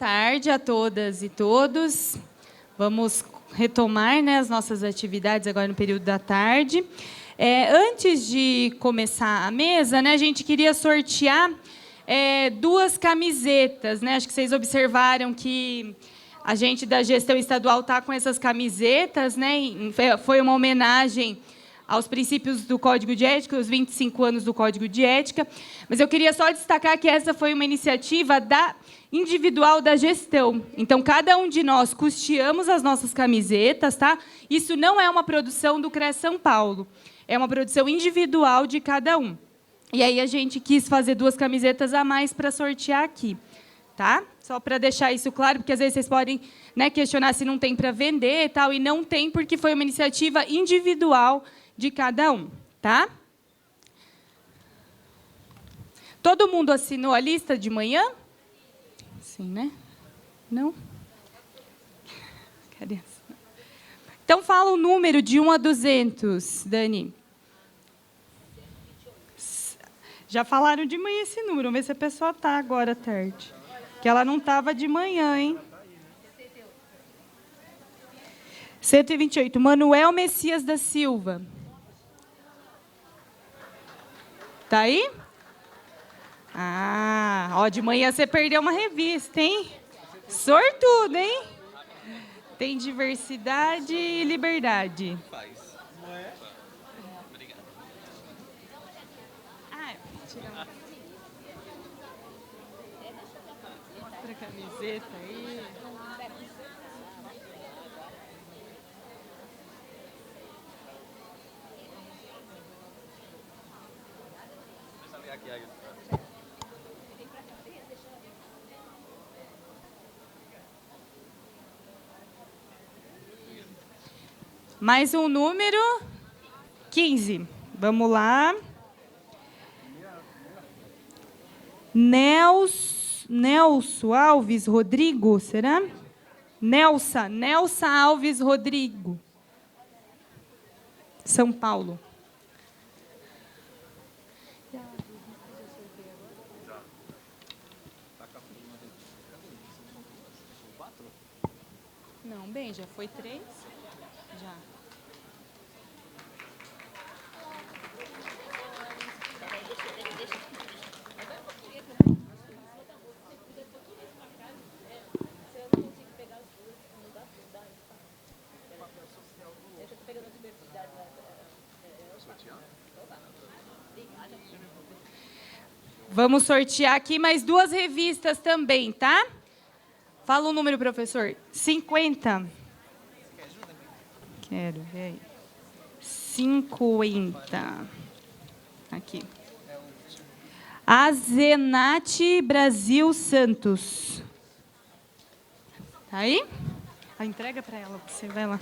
Tarde a todas e todos. Vamos retomar, né, as nossas atividades agora no período da tarde. Antes de começar a mesa, né, a gente queria sortear duas camisetas, né? Acho que vocês observaram que a gente da gestão estadual está com essas camisetas, né? Foi uma homenagem aos princípios do Código de Ética, os 25 anos do Código de Ética. Mas eu queria só destacar que essa foi uma iniciativa individual da gestão. Então, cada um de nós custeamos as nossas camisetas, tá? Isso não é uma produção do CRES São Paulo. É uma produção individual de cada um. E aí a gente quis fazer duas camisetas a mais para sortear aqui, tá? Só para deixar isso claro, porque às vezes vocês podem, né, questionar se não tem para vender e tal, e não tem porque foi uma iniciativa individual de cada um, tá? Todo mundo assinou a lista de manhã? Sim, né? Não? Cadê? Então, fala o número de 1 a 200, Dani. Já falaram de manhã esse número. Vamos ver se a pessoa está agora à tarde. Que ela não estava de manhã, hein? 128. Manuel Messias da Silva. Tá aí? Ah, ó, de manhã você perdeu uma revista, hein? Sortudo, hein? Tem diversidade e liberdade. Não é? Obrigado. Ah, tirar uma. Mostra a camiseta aí. Mais um número, 15. Vamos lá. Nelson Alves Rodrigo, será? Nelsa Alves Rodrigo. São Paulo. Não, bem, já foi 3? Já. Vamos sortear aqui mais duas revistas também, tá? Fala o número, professor. 50. Quero ver aí. 50. Aqui. Azenate Brasil Santos. Tá aí? A entrega para ela, você vai lá.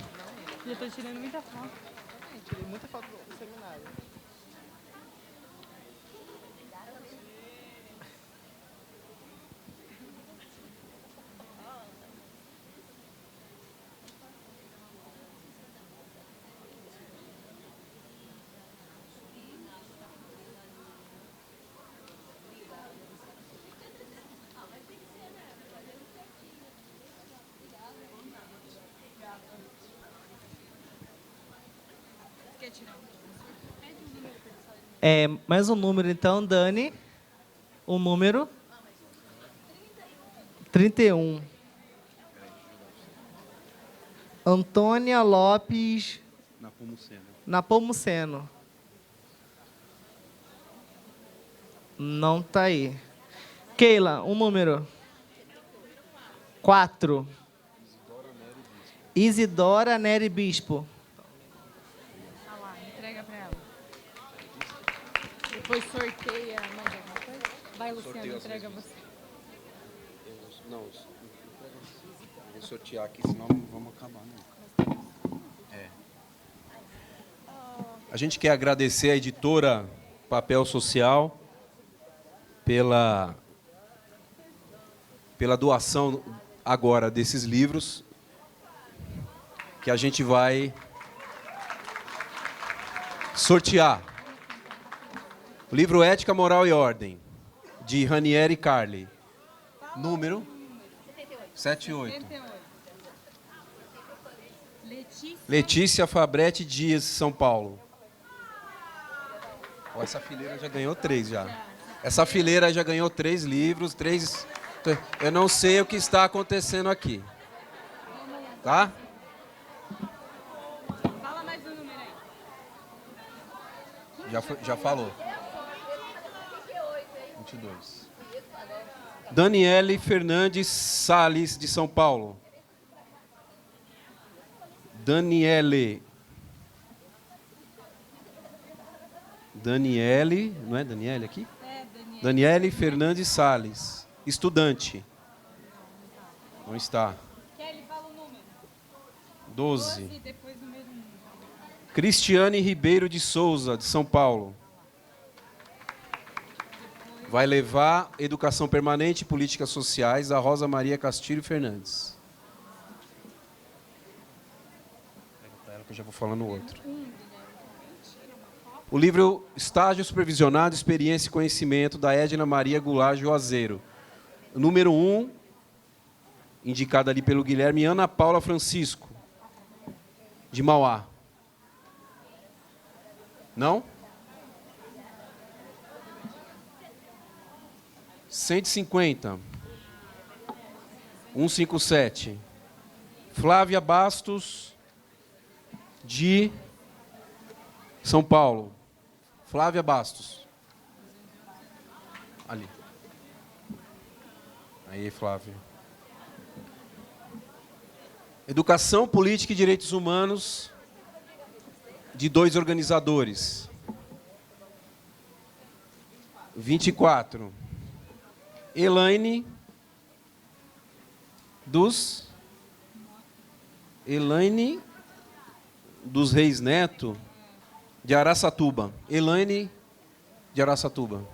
Já estou tirando muita foto. Tirei muita foto do seminário. Mais um número, então, Dani. O número 31. Antônia Lopes Napomuceno. Não está aí. Keila, um número. 4. Isidora Nery Bispo. Depois sorteia, manda alguma coisa? Vai, Luciano, entrega a você. Não, vou sortear aqui, senão vamos acabar. A gente quer agradecer a editora Papel Social pela doação agora desses livros que a gente vai sortear. O livro Ética, Moral e Ordem, de Ranieri Carli. Número 78. 78. Letícia Fabretti Dias, São Paulo. Ó, essa fileira já ganhou 3 já. Essa fileira já ganhou 3 livros, 3... Eu não sei o que está acontecendo aqui. Tá? Fala mais um número aí. Já falou. 22. Daniele Fernandes Salles, de São Paulo. Daniele, não é Daniele aqui? É, Daniel. Daniele Fernandes Salles, estudante. Não está. Kelly, fala o número. 12. Depois o número 1. Cristiane Ribeiro de Souza, de São Paulo. Vai levar Educação Permanente e Políticas Sociais, a Rosa Maria Castilho Fernandes. Pega para ela que eu já vou falando o outro. O livro Estágio Supervisionado, Experiência e Conhecimento, da Edna Maria Goulart Juazeiro. Número 1, indicada ali pelo Guilherme, Ana Paula Francisco, de Mauá. Não? 150. 157. Flávia Bastos, de São Paulo. Flávia Bastos. Ali. Aí, Flávia. Educação, Política e Direitos Humanos, de 2 organizadores. 24. Elaine dos Reis Neto, de Araçatuba. Elaine de Araçatuba.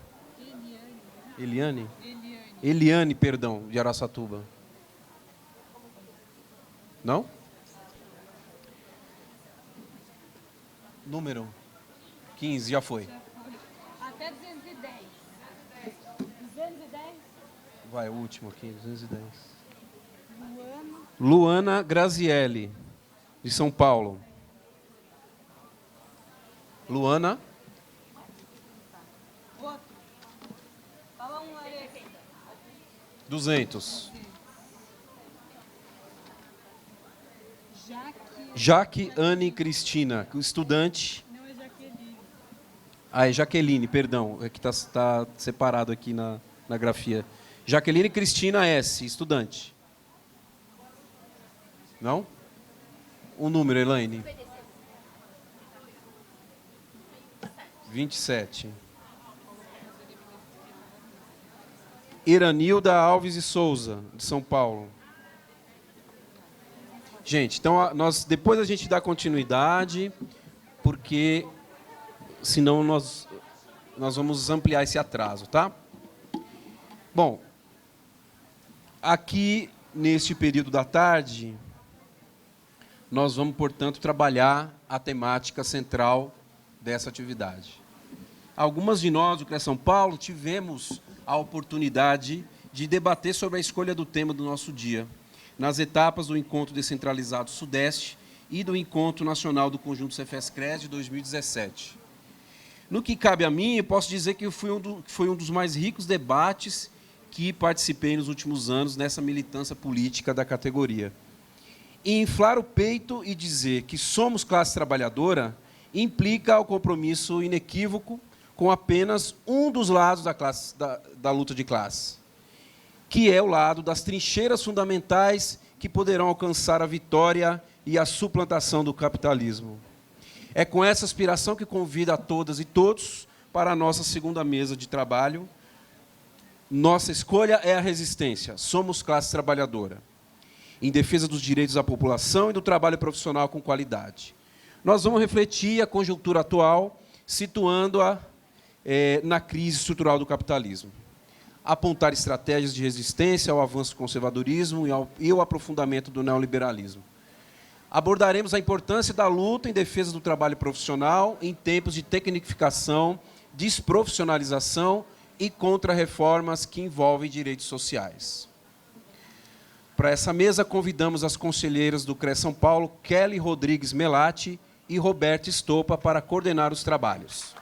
Eliane, perdão, de Araçatuba. Não? Número 15, já foi. Até 210. 210? Vai, o último aqui, 210. Luana Grazielli, de São Paulo. Luana. Outro. Fala um aí. 200. Jaque. Jaque Anne Cristina, estudante. Não, é Jaqueline. Ah, é Jaqueline, perdão. É que está separado aqui na grafia. Jaqueline Cristina S., estudante. Não? O número, Elaine. 27. Iranilda Alves e Souza, de São Paulo. Gente, então depois a gente dá continuidade, porque senão nós vamos ampliar esse atraso, tá? Bom, aqui neste período da tarde, nós vamos, portanto, trabalhar a temática central dessa atividade. Algumas de nós, do CREA São Paulo, tivemos a oportunidade de debater sobre a escolha do tema do nosso dia, nas etapas do Encontro Descentralizado Sudeste e do Encontro Nacional do Conjunto Cefes-CRES de 2017. No que cabe a mim, eu posso dizer que foi um dos mais ricos debates que participei nos últimos anos nessa militância política da categoria. E inflar o peito e dizer que somos classe trabalhadora implica o compromisso inequívoco com apenas um dos lados da luta de classe, que é o lado das trincheiras fundamentais que poderão alcançar a vitória e a suplantação do capitalismo. É com essa aspiração que convido a todas e todos para a nossa segunda mesa de trabalho. Nossa escolha é a resistência. Somos classe trabalhadora, em defesa dos direitos da população e do trabalho profissional com qualidade. Nós vamos refletir a conjuntura atual, situando-a na crise estrutural do capitalismo. Apontar estratégias de resistência ao avanço do conservadorismo e ao aprofundamento do neoliberalismo. Abordaremos a importância da luta em defesa do trabalho profissional em tempos de tecnificação, desprofissionalização e contra-reformas que envolvem direitos sociais. Para essa mesa, convidamos as conselheiras do CREA São Paulo, Kelly Rodrigues Melati e Roberta Estopa, para coordenar os trabalhos.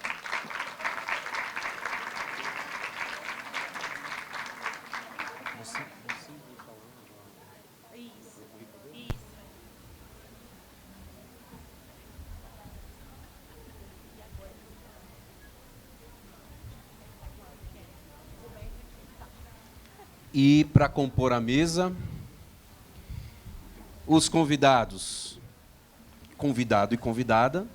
E, para compor a mesa, os convidados, convidado e convidada.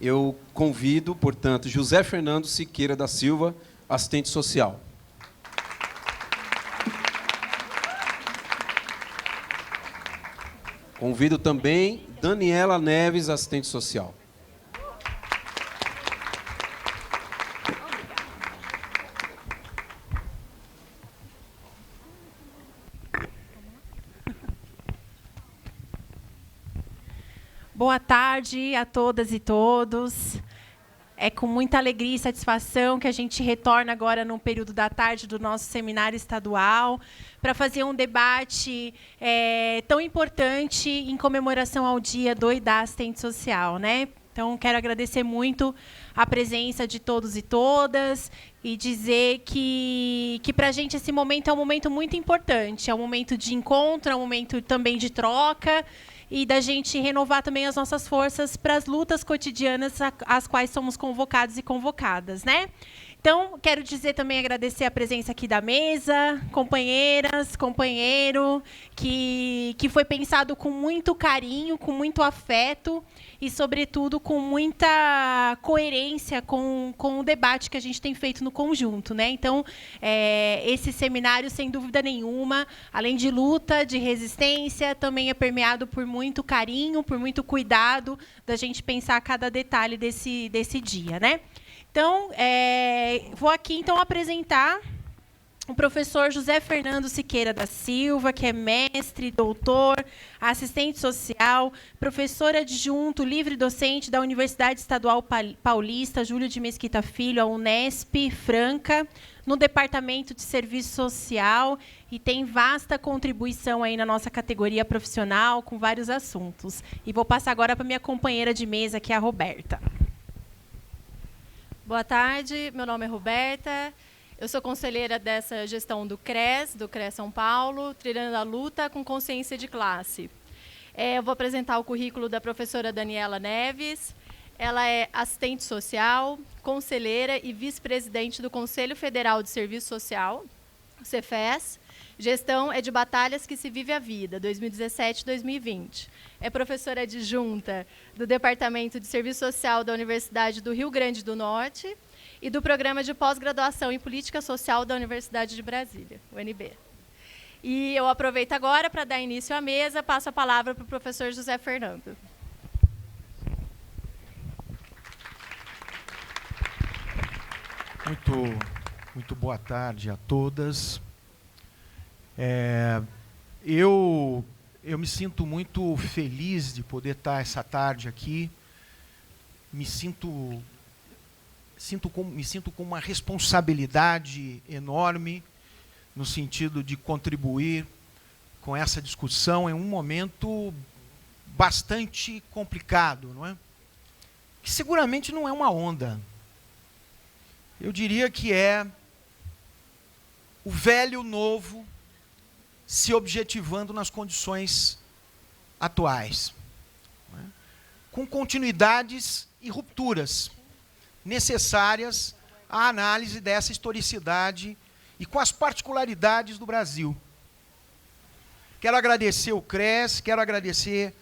Eu convido, portanto, José Fernando Siqueira da Silva, assistente social. Convido também Daniela Neves, assistente social. Boa tarde a todas e todos. É com muita alegria e satisfação que a gente retorna agora no período da tarde do nosso seminário estadual para fazer um debate tão importante em comemoração ao Dia do e da Assistente Social, né? Então, quero agradecer muito a presença de todos e todas e dizer que para a gente esse momento é um momento muito importante, é um momento de encontro, é um momento também de troca, e da gente renovar também as nossas forças para as lutas cotidianas às quais somos convocados e convocadas, né? Então, quero dizer também, agradecer a presença aqui da mesa, companheiras, companheiro, que foi pensado com muito carinho, com muito afeto e, sobretudo, com muita coerência com o debate que a gente tem feito no conjunto, né? Então, esse seminário, sem dúvida nenhuma, além de luta, de resistência, também é permeado por muito carinho, por muito cuidado da gente pensar cada detalhe desse dia, né? Então, vou aqui então apresentar o professor José Fernando Siqueira da Silva, que é mestre, doutor, assistente social, professor adjunto, livre docente da Universidade Estadual Paulista, Júlio de Mesquita Filho, a Unesp Franca, no Departamento de Serviço Social, e tem vasta contribuição aí na nossa categoria profissional, com vários assuntos. E vou passar agora para minha companheira de mesa, que é a Roberta. Boa tarde, meu nome é Roberta, eu sou conselheira dessa gestão do CRES São Paulo, trilhando a luta com consciência de classe. Eu vou apresentar o currículo da professora Daniela Neves. Ela é assistente social, conselheira e vice-presidente do Conselho Federal de Serviço Social, o Cefes. Gestão é de batalhas que se vive a vida, 2017-2020. É professora adjunta do Departamento de Serviço Social da Universidade do Rio Grande do Norte e do Programa de Pós-Graduação em Política Social da Universidade de Brasília, UNB. E eu aproveito agora para dar início à mesa, passo a palavra para o professor José Fernando. Muito boa tarde a todas. Eu me sinto muito feliz de poder estar essa tarde aqui. Me sinto com uma responsabilidade enorme no sentido de contribuir com essa discussão em um momento bastante complicado, não é? Que seguramente não é uma onda. Eu diria que é o velho novo se objetivando nas condições atuais, né? Com continuidades e rupturas necessárias à análise dessa historicidade e com as particularidades do Brasil. Quero agradecer o CRES, quero agradecer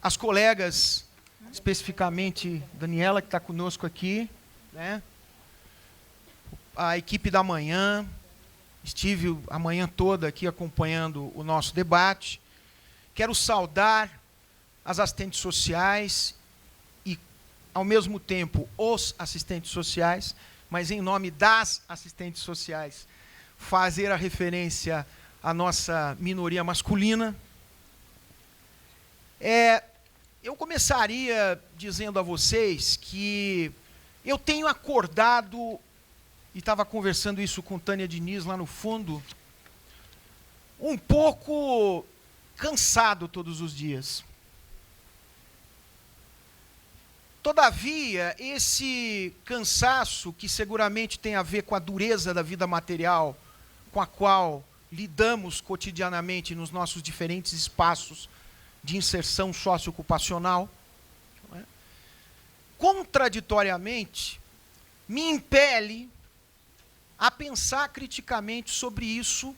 as colegas, especificamente Daniela, que está conosco aqui, né? A equipe da manhã. Estive a manhã toda aqui acompanhando o nosso debate. Quero saudar as assistentes sociais e, ao mesmo tempo, os assistentes sociais, mas em nome das assistentes sociais, fazer a referência à nossa minoria masculina. Eu começaria dizendo a vocês que eu tenho acordado, e estava conversando isso com Tânia Diniz lá no fundo, um pouco cansado todos os dias. Todavia, esse cansaço, que seguramente tem a ver com a dureza da vida material, com a qual lidamos cotidianamente nos nossos diferentes espaços de inserção socioocupacional, não é? Contraditoriamente, me impele a pensar criticamente sobre isso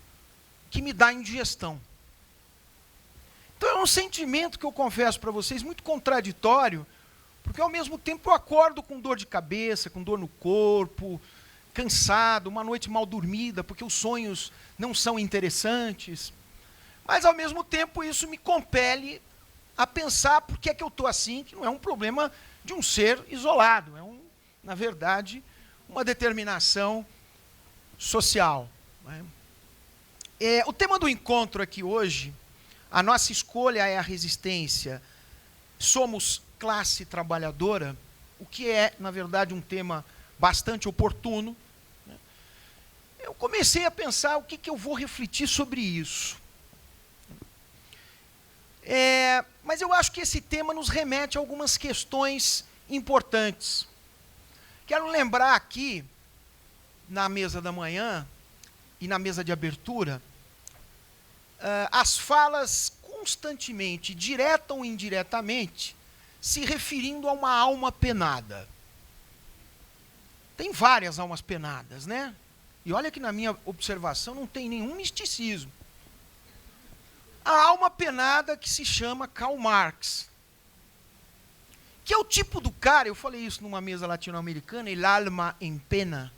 que me dá indigestão. Então é um sentimento que eu confesso para vocês muito contraditório, porque ao mesmo tempo eu acordo com dor de cabeça, com dor no corpo, cansado, uma noite mal dormida, porque os sonhos não são interessantes. Mas ao mesmo tempo isso me compele a pensar por que é que eu estou assim, que não é um problema de um ser isolado, na verdade, uma determinação social. O tema do encontro aqui hoje, a nossa escolha é a resistência. Somos classe trabalhadora, o que é, na verdade, um tema bastante oportuno. Eu comecei a pensar o que eu vou refletir sobre isso. Mas eu acho que esse tema nos remete a algumas questões importantes. Quero lembrar aqui, na mesa da manhã e na mesa de abertura, as falas constantemente, direta ou indiretamente, se referindo a uma alma penada. Tem várias almas penadas, né? E olha que na minha observação não tem nenhum misticismo. A alma penada que se chama Karl Marx, que é o tipo do cara, eu falei isso numa mesa latino-americana, el alma en pena.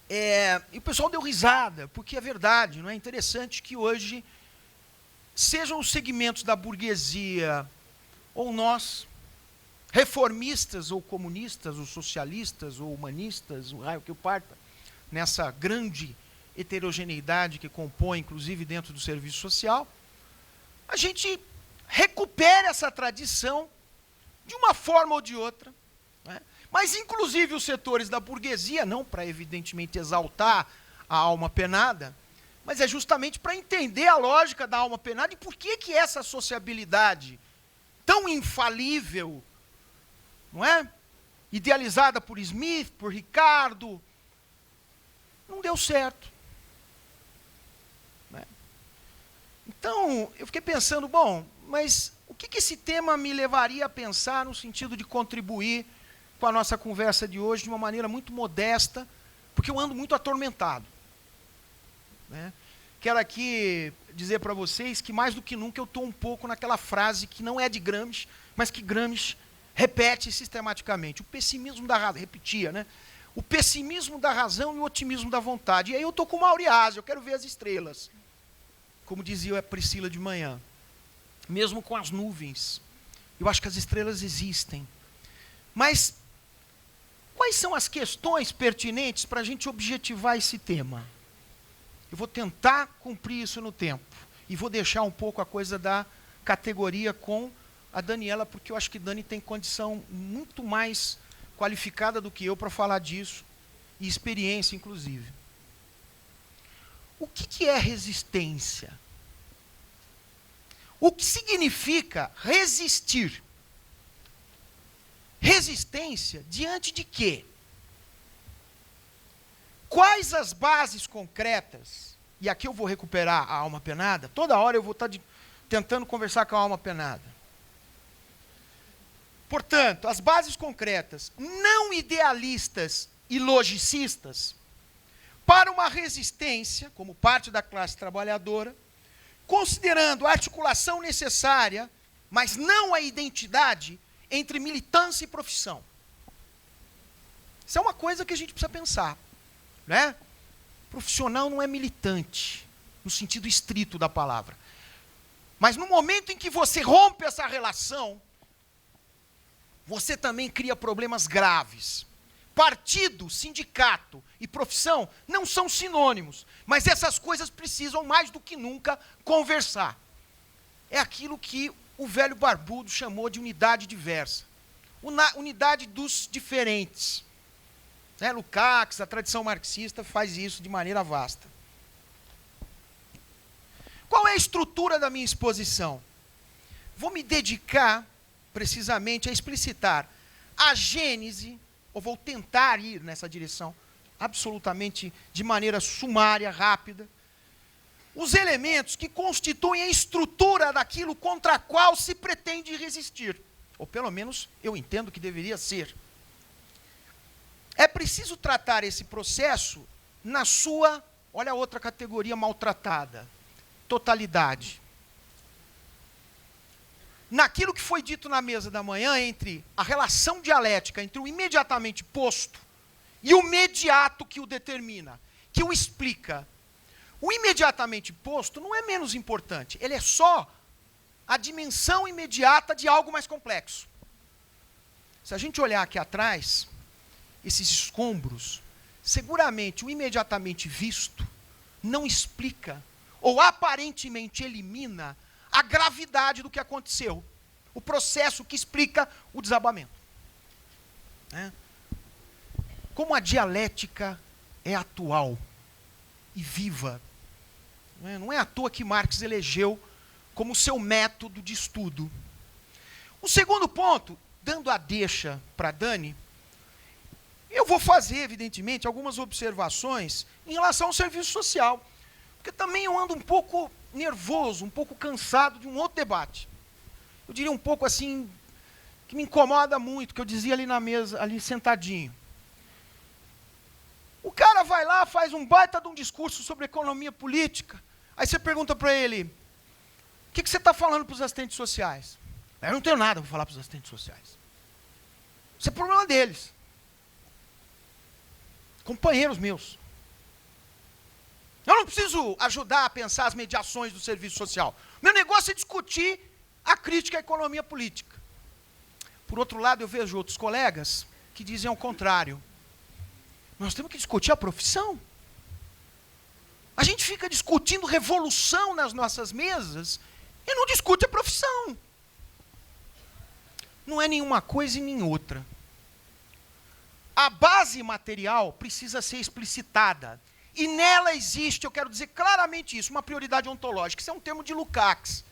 E o pessoal deu risada, porque é verdade, não é interessante que hoje sejam os segmentos da burguesia, ou nós, reformistas, ou comunistas, ou socialistas, ou humanistas, o raio que o parta, nessa grande heterogeneidade que compõe, inclusive dentro do serviço social, a gente recupera essa tradição de uma forma ou de outra, né? Mas inclusive os setores da burguesia, não para evidentemente exaltar a alma penada, mas é justamente para entender a lógica da alma penada e por que essa sociabilidade tão infalível, não é? Idealizada por Smith, por Ricardo, não deu certo. Né? Então, eu fiquei pensando, bom, mas o que esse tema me levaria a pensar no sentido de contribuir com a nossa conversa de hoje de uma maneira muito modesta, porque eu ando muito atormentado. Né? Quero aqui dizer para vocês que mais do que nunca eu estou um pouco naquela frase que não é de Gramsci, mas que Gramsci repete sistematicamente. O pessimismo da razão, repetia, né? O pessimismo da razão e o otimismo da vontade. E aí eu estou com o Mauriásio, eu quero ver as estrelas. Como dizia a Priscila de manhã. Mesmo com as nuvens. Eu acho que as estrelas existem. Mas quais são as questões pertinentes para a gente objetivar esse tema? Eu vou tentar cumprir isso no tempo. E vou deixar um pouco a coisa da categoria com a Daniela, porque eu acho que Dani tem condição muito mais qualificada do que eu para falar disso, e experiência, inclusive. O que é resistência? O que significa resistir? Resistência diante de quê? Quais as bases concretas? E aqui eu vou recuperar a alma penada. Toda hora eu vou estar tentando conversar com a alma penada. Portanto, as bases concretas, não idealistas e logicistas, para uma resistência, como parte da classe trabalhadora, considerando a articulação necessária, mas não a identidade, entre militância e profissão. Isso é uma coisa que a gente precisa pensar. Né? Profissional não é militante, no sentido estrito da palavra. Mas no momento em que você rompe essa relação, você também cria problemas graves. Partido, sindicato e profissão não são sinônimos, mas essas coisas precisam mais do que nunca conversar. É aquilo que o velho barbudo chamou de unidade diversa. Unidade dos diferentes. Lukács, a tradição marxista, faz isso de maneira vasta. estrutura da minha exposição? Vou me dedicar, precisamente, a explicitar a gênese, ou vou tentar ir nessa direção, absolutamente de maneira sumária, rápida, os elementos que constituem a estrutura daquilo contra a qual se pretende resistir. Ou pelo menos eu entendo que deveria ser. É preciso tratar esse processo na sua, olha a outra categoria maltratada, totalidade. Naquilo que foi dito na mesa da manhã entre a relação dialética entre o imediatamente posto e o mediato que o determina, que o explica. O imediatamente posto não é menos importante, ele é só a dimensão imediata de algo mais complexo. Se a gente olhar aqui atrás, esses escombros, seguramente o imediatamente visto não explica, ou aparentemente elimina, a gravidade do que aconteceu, o processo que explica o desabamento. Como a dialética é atual e viva. Não é à toa que Marx elegeu como seu método de estudo. O segundo ponto, dando a deixa para Dani, eu vou fazer, evidentemente, algumas observações em relação ao serviço social. Porque também eu ando um pouco nervoso, um pouco cansado de um outro debate. Eu diria um pouco assim, que me incomoda muito, que eu dizia ali na mesa, ali sentadinho. O cara vai lá, faz um baita de um discurso sobre economia política, aí você pergunta para ele, o que você está falando para os assistentes sociais? Eu não tenho nada para falar para os assistentes sociais. Isso é problema deles. Companheiros meus. Eu não preciso ajudar a pensar as mediações do serviço social. Meu negócio é discutir a crítica à economia política. Por outro lado, eu vejo outros colegas que dizem ao contrário. Nós temos que discutir a profissão. A gente fica discutindo revolução nas nossas mesas e não discute a profissão. Não é nenhuma coisa e nem outra. A base material precisa ser explicitada. E nela existe, eu quero dizer claramente isso, uma prioridade ontológica. Isso é um termo de Lukács.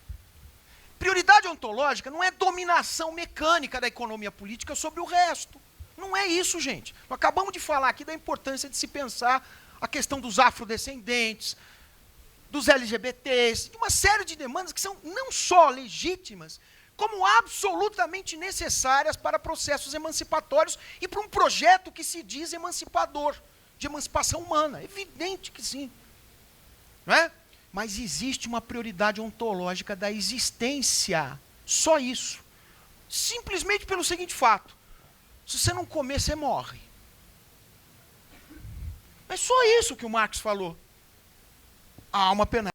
Prioridade ontológica não é dominação mecânica da economia política sobre o resto. Não é isso, gente. Nós acabamos de falar aqui da importância de se pensar a questão dos afrodescendentes, dos LGBTs, de uma série de demandas que são não só legítimas, como absolutamente necessárias para processos emancipatórios e para um projeto que se diz emancipador, de emancipação humana. É evidente que sim. Não é? Mas existe uma prioridade ontológica da existência. Só isso. Simplesmente pelo seguinte fato. Se você não comer, você morre. É só isso que o Marx falou. A alma penal.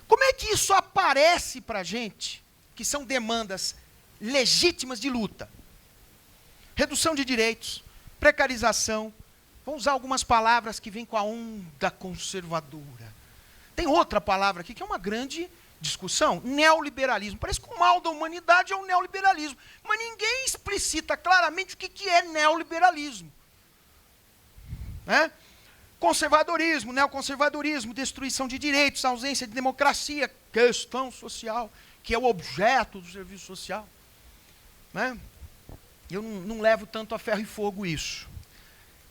Como é que isso aparece para a gente, que são demandas legítimas de luta? Redução de direitos, precarização. Vamos usar algumas palavras que vêm com a onda conservadora. Tem outra palavra aqui que é uma grande discussão, neoliberalismo. Parece que o mal da humanidade é o neoliberalismo. Mas ninguém explicita claramente o que é neoliberalismo. Né? Conservadorismo, neoconservadorismo, destruição de direitos, ausência de democracia, questão social, que é o objeto do serviço social. Né? Eu não levo tanto a ferro e fogo isso.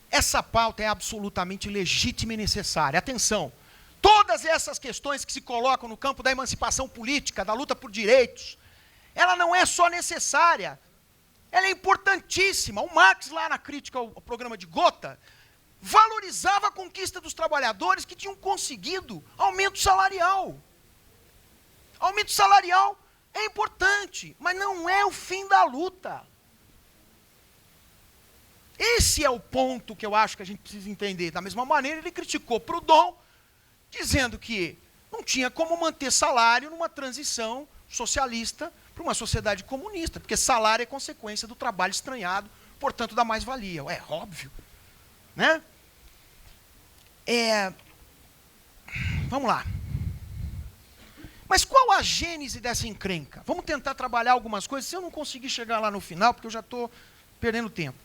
Essa pauta é absolutamente legítima e necessária. Atenção, todas essas questões que se colocam no campo da emancipação política, da luta por direitos, ela não é só necessária, ela é importantíssima. O Marx, lá na crítica ao programa de Gotha, valorizava a conquista dos trabalhadores que tinham conseguido aumento salarial. Aumento salarial é importante, mas não é o fim da luta. Esse é o ponto que eu acho que a gente precisa entender. Da mesma maneira, ele criticou Proudhon, dizendo que não tinha como manter salário numa transição socialista para uma sociedade comunista, porque salário é consequência do trabalho estranhado, portanto, da mais-valia. É óbvio. Né? Vamos lá. Mas qual a gênese dessa encrenca? Vamos tentar trabalhar algumas coisas. Se eu não conseguir chegar lá no final, porque eu já estou perdendo tempo.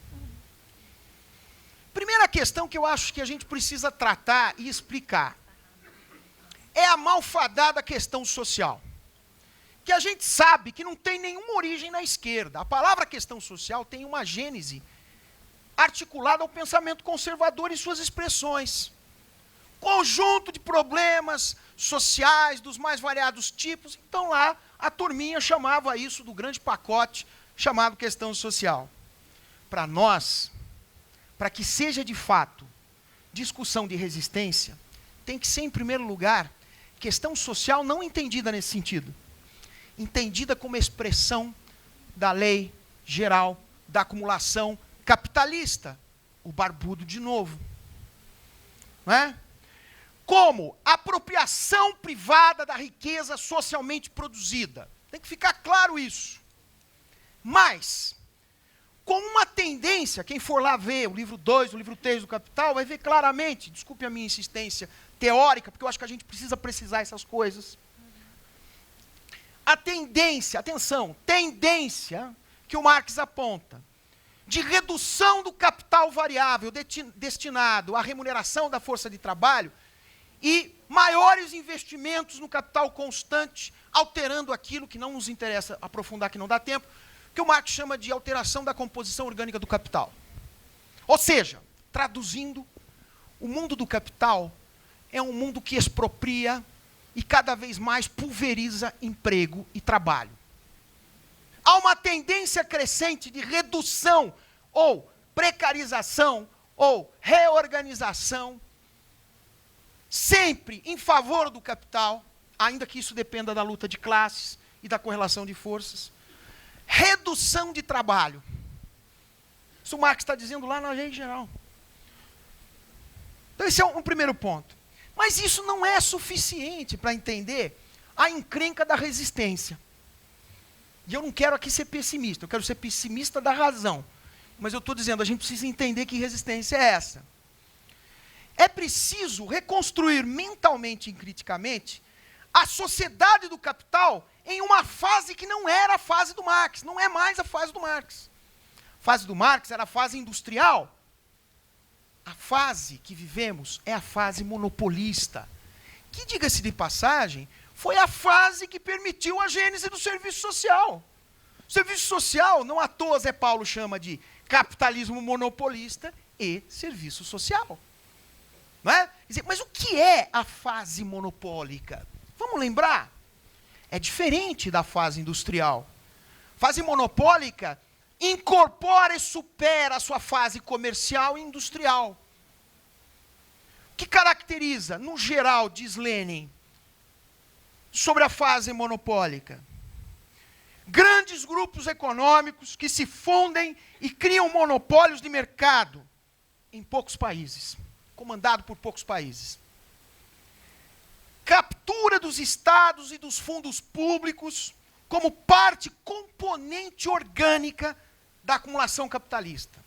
Primeira questão que eu acho que a gente precisa tratar e explicar é a malfadada questão social, que a gente sabe que não tem nenhuma origem na esquerda. A palavra questão social tem uma gênese articulada ao pensamento conservador em suas expressões. Conjunto de problemas sociais dos mais variados tipos. Então lá a turminha chamava isso do grande pacote chamado questão social. Para nós, para que seja de fato discussão de resistência, tem que ser, em primeiro lugar, questão social não entendida nesse sentido, entendida como expressão da lei geral da acumulação capitalista, o barbudo de novo. Não é? Como apropriação privada da riqueza socialmente produzida. Tem que ficar claro isso. Mas, com uma tendência, quem for lá ver o livro 2, o livro 3 do Capital, vai ver claramente, desculpe a minha insistência teórica, porque eu acho que a gente precisa precisar essas coisas. A tendência, atenção, tendência que o Marx aponta, de redução do capital variável destinado à remuneração da força de trabalho e maiores investimentos no capital constante, alterando aquilo que não nos interessa aprofundar, que não dá tempo, que o Marx chama de alteração da composição orgânica do capital. Ou seja, traduzindo, o mundo do capital é um mundo que expropria e cada vez mais pulveriza emprego e trabalho. Há uma tendência crescente de redução ou precarização ou reorganização, sempre em favor do capital, ainda que isso dependa da luta de classes e da correlação de forças. Redução de trabalho. Isso o Marx está dizendo lá na lei geral. Então esse é um primeiro ponto. Mas isso não é suficiente para entender a encrenca da resistência. E eu não quero aqui ser pessimista, eu quero ser pessimista da razão. Mas eu estou dizendo, a gente precisa entender que resistência é essa. É preciso reconstruir mentalmente e criticamente a sociedade do capital em uma fase que não era a fase do Marx, não é mais a fase do Marx. A fase do Marx era a fase industrial. A fase que vivemos é a fase monopolista, que, diga-se de passagem, foi a fase que permitiu a gênese do serviço social. O serviço social, não à toa Zé Paulo chama de capitalismo monopolista e serviço social. Não é? Mas o que é a fase monopólica? Vamos lembrar? É diferente da fase industrial. Fase monopólica incorpora e supera a sua fase comercial e industrial. O que caracteriza, no geral, diz Lenin, sobre a fase monopólica? Grandes grupos econômicos que se fundem e criam monopólios de mercado em poucos países, comandado por poucos países. Captura dos estados e dos fundos públicos como parte componente orgânica da acumulação capitalista.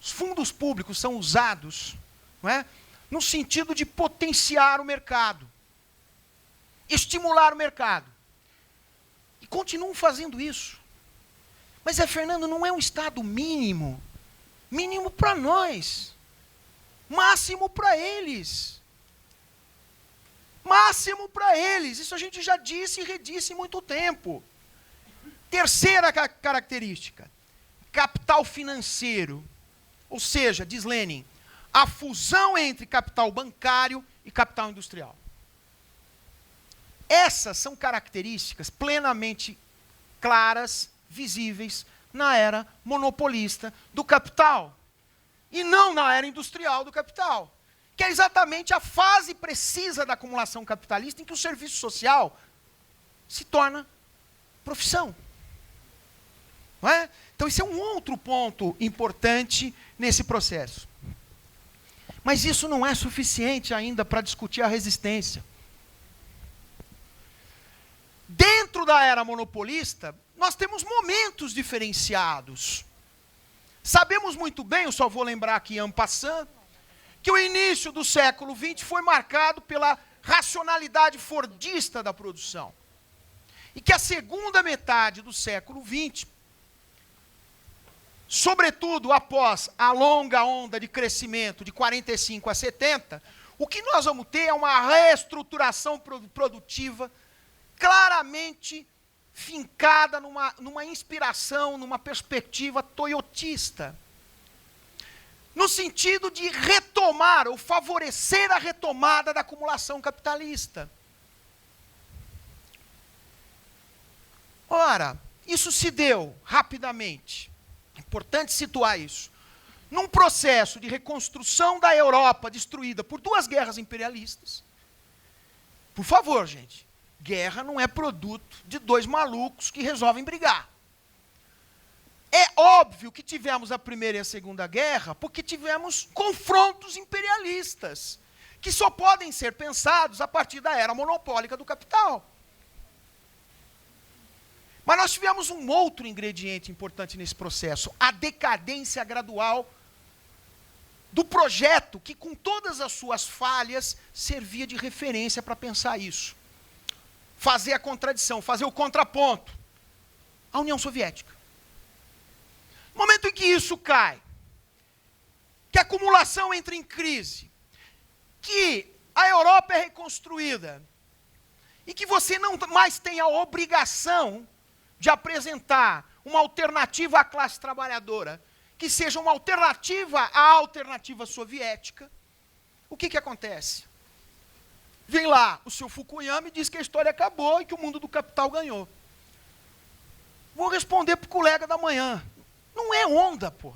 Os fundos públicos são usados, não é, no sentido de potenciar o mercado, estimular o mercado. E continuam fazendo isso. Mas, Fernando, não é um estado mínimo. Mínimo para nós. Máximo para eles. Máximo para eles. Isso a gente já disse e redisse em muito tempo. Terceira característica. Capital financeiro. Ou seja, diz Lenin, a fusão entre capital bancário e capital industrial. Essas são características plenamente claras, visíveis, na era monopolista do capital. E não na era industrial do capital. Que é exatamente a fase precisa da acumulação capitalista em que o serviço social se torna profissão. Não é? Então, esse é um outro ponto importante nesse processo. Mas isso não é suficiente ainda para discutir a resistência. Dentro da era monopolista, nós temos momentos diferenciados. Sabemos muito bem, eu só vou lembrar aqui en passant, que o início do século XX foi marcado pela racionalidade fordista da produção. E que a segunda metade do século XX, sobretudo após a longa onda de crescimento de 45 a 70, O que nós vamos ter é uma reestruturação produtiva claramente fincada numa inspiração, numa perspectiva toyotista, no sentido de retomar ou favorecer a retomada da acumulação capitalista. Ora, isso se deu rapidamente, é importante situar isso, num processo de reconstrução da Europa destruída por 2 guerras imperialistas. Por favor, gente, guerra não é produto de 2 malucos que resolvem brigar. É óbvio que tivemos a Primeira e a Segunda Guerra porque tivemos confrontos imperialistas, que só podem ser pensados a partir da era monopólica do capital. Mas nós tivemos um outro ingrediente importante nesse processo, a decadência gradual do projeto que, com todas as suas falhas, servia de referência para pensar isso. Fazer a contradição, fazer o contraponto. A União Soviética. No momento em que isso cai, que a acumulação entra em crise, que a Europa é reconstruída, e que você não mais tem a obrigação de apresentar uma alternativa à classe trabalhadora, que seja uma alternativa à alternativa soviética, o que acontece? Vem lá o seu Fukuyama e diz que a história acabou e que o mundo do capital ganhou. Vou responder para o colega da manhã. Não é onda, pô.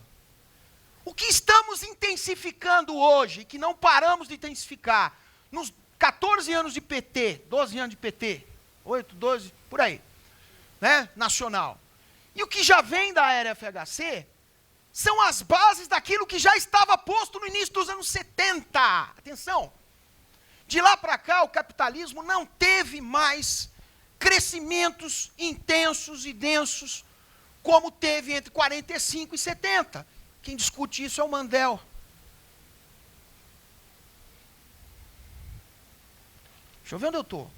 O que estamos intensificando hoje, que não paramos de intensificar, nos 14 anos de PT, 12 anos de PT, 8, 12, por aí, né, nacional. E o que já vem da era FHC são as bases daquilo que já estava posto no início dos anos 70. Atenção! De lá para cá, o capitalismo não teve mais crescimentos intensos e densos como teve entre 45 e 70. Quem discute isso é o Mandel. Deixa eu ver onde eu estou.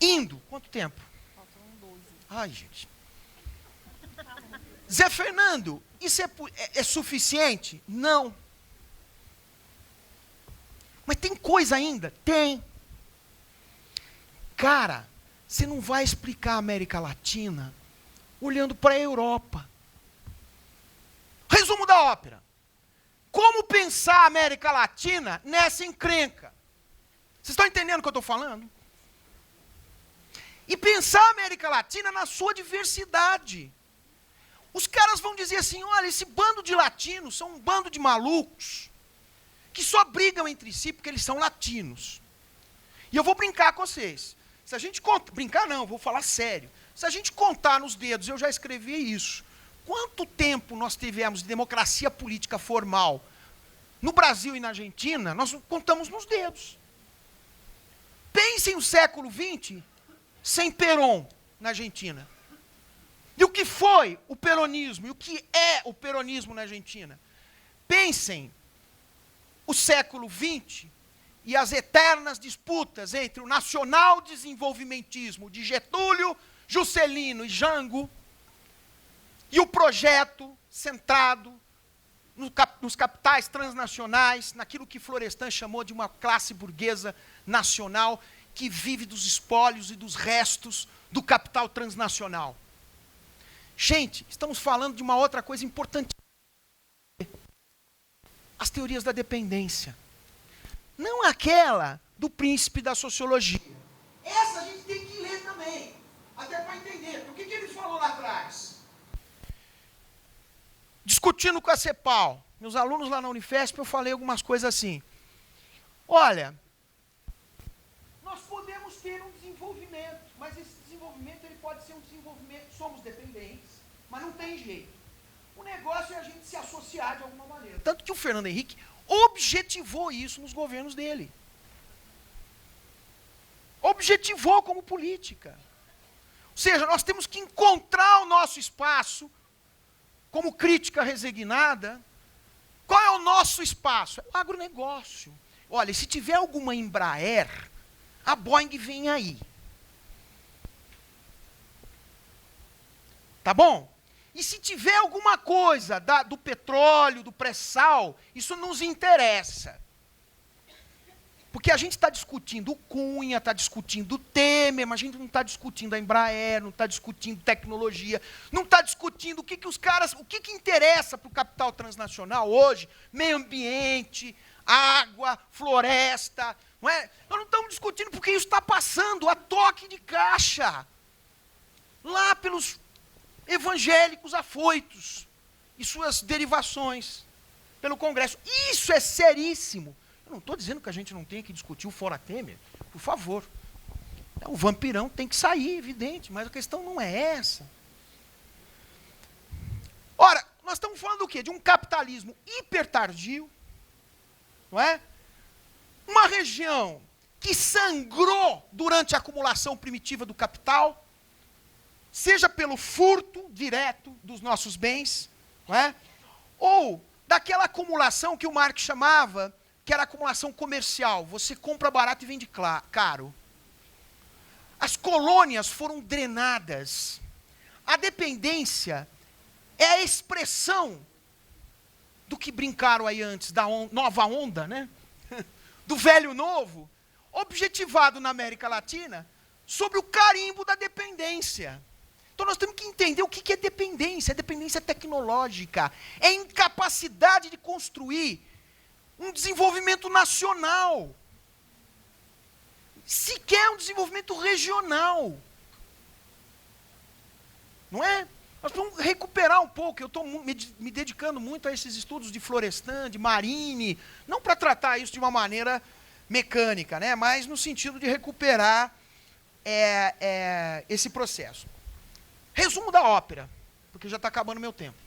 Indo. Quanto tempo? Faltam 12. Ai, gente. Zé Fernando, isso é suficiente? Não. Mas tem coisa ainda? Tem. Cara, você não vai explicar a América Latina olhando para a Europa. Resumo da ópera. Como pensar a América Latina nessa encrenca? Vocês estão entendendo o que eu estou falando? E pensar a América Latina na sua diversidade. Os caras vão dizer assim, olha, esse bando de latinos são um bando de malucos que só brigam entre si porque eles são latinos. E eu vou brincar com vocês. Se a gente contar, brincar não, vou falar sério. Se a gente contar nos dedos, eu já escrevi isso. Quanto tempo nós tivemos de democracia política formal no Brasil e na Argentina, nós contamos nos dedos. Pensem no século XX sem Perón na Argentina. E o que foi o peronismo? E o que é o peronismo na Argentina? Pensem o século XX e as eternas disputas entre o nacional desenvolvimentismo de Getúlio, Juscelino e Jango e o projeto centrado nos capitais transnacionais, naquilo que Florestan chamou de uma classe burguesa nacional que vive dos espólios e dos restos do capital transnacional. Gente, estamos falando de uma outra coisa importante. As teorias da dependência. Não aquela do príncipe da sociologia. Essa a gente tem que ler também, até para entender. O que ele falou lá atrás? Discutindo com a CEPAL, meus alunos lá na Unifesp, eu falei algumas coisas assim. Olha, nós podemos ter um desenvolvimento, mas esse desenvolvimento ele pode ser um desenvolvimento, somos dependentes, mas não tem jeito. O negócio é a gente se associar de alguma maneira. Tanto que o Fernando Henrique objetivou isso nos governos dele. Objetivou como política. Ou seja, nós temos que encontrar o nosso espaço como crítica resignada. Qual é o nosso espaço? É o agronegócio. Olha, se tiver alguma Embraer, a Boeing vem aí. Tá bom? E se tiver alguma coisa do petróleo, do pré-sal, isso nos interessa. Porque a gente está discutindo o Cunha, está discutindo o Temer, mas a gente não está discutindo a Embraer, não está discutindo tecnologia, não está discutindo o que interessa para o capital transnacional hoje, meio ambiente, água, floresta, não é? Nós não estamos discutindo porque isso está passando a toque de caixa, lá pelos evangélicos afoitos e suas derivações pelo Congresso. Isso é seríssimo. Eu não estou dizendo que a gente não tem que discutir o fora Temer, por favor. O vampirão tem que sair, evidente, mas a questão não é essa. Ora, nós estamos falando do quê? De um capitalismo hipertardio, não é? Uma região que sangrou durante a acumulação primitiva do capital, seja pelo furto direto dos nossos bens, não é? Ou daquela acumulação que o Marx chamava, que era acumulação comercial. Você compra barato e vende caro. As colônias foram drenadas. A dependência é a expressão do que brincaram aí antes, da nova onda, né? Do velho novo, objetivado na América Latina, sobre o carimbo da dependência. Então nós temos que entender o que é dependência. É dependência tecnológica. É incapacidade de construir um desenvolvimento nacional. Sequer um desenvolvimento regional. Não é? Nós vamos recuperar um pouco. Eu estou me dedicando muito a esses estudos de Florestan, de Marini, não para tratar isso de uma maneira mecânica, né? Mas no sentido de recuperar esse processo. Resumo da ópera, porque já está acabando meu tempo.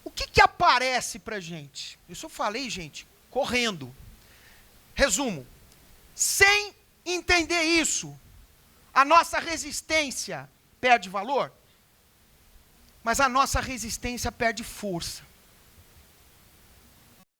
O que aparece para a gente? Isso eu falei, gente, correndo. Resumo. Sem entender isso, a nossa resistência perde valor, mas a nossa resistência perde força.